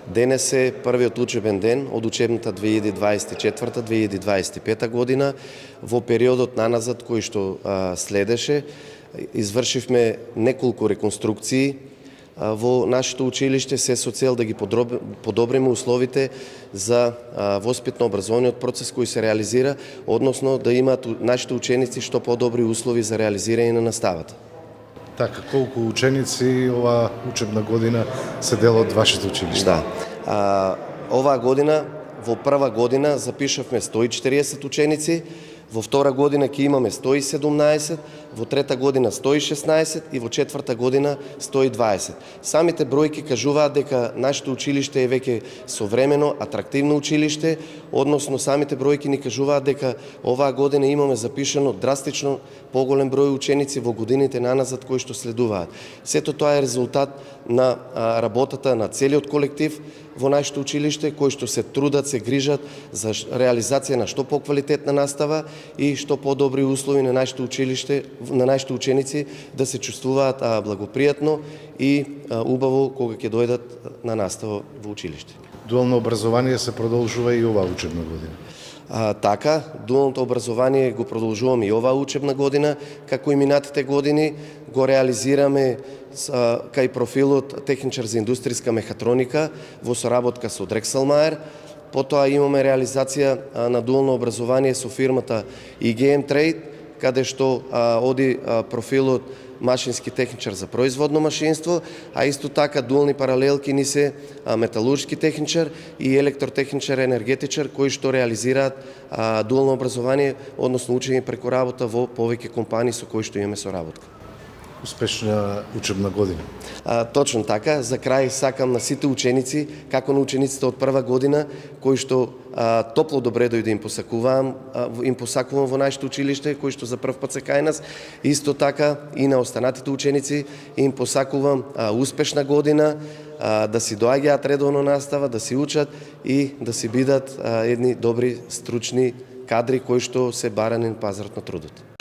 Денес е првиот учебен ден од учебната 2024-2025 година. Во периодот наназад кој што следеше, извршивме неколку реконструкции во нашето училиште, се со цел да ги подобриме условите за воспитно-образовниот процес кој се реализира, односно да имаат нашите ученици што подобри услови за реализирање на наставата. Така, колку ученици оваа учебна година се дел од вашето училиште? Да. Оваа година, во прва година запишавме 140 ученици, во втора година ќе имаме 117, во трета година 116 и во четврта година 120. Самите бројки кажуваат дека нашето училиште е веќе современо, атрактивно училиште, односно самите бројки ни кажуваат дека оваа година имаме запишано драстично поголем број ученици во годините наназад кои што следуваат. Сето тоа е резултат на работата на целиот колектив во нашето училиште, кои што се трудат, се грижат за реализација на што поквалитетна настава и што подобри услови на нашето училиште, на нашите ученици да се чувствуваат благопријатно и убаво кога ќе дојдат на настава во училиште. Дуално образование се продолжува и оваа учебна година. Така, дуалното образование го продолжуваме и оваа учебна година, како и минатите години го реализираме кај профилот техничар за индустријска мехатроника во соработка со Дрекселмаер. Потоа имаме реализација на дуално образование со фирмата IGM Trade, каде што оди профилот машински техничар за производно машинство, а исто така дуални паралелки ни се металуршки техничар и електротехничар енергетичар кои што реализираат дуално образование, односно учење преку работа во повеќе компании со кои што имаме соработка. Успешна учебна година. Точно така, за крај сакам на сите ученици, како на учениците од прва година, кои што топло добре дојде им посакувам во нашето училиште, кои што за прв пат се кај нас, исто така и на останатите ученици им посакувам успешна година, да си доаѓаат редовно настава, да си учат и да си бидат едни добри стручни кадри кои што се барани на пазарот на трудот.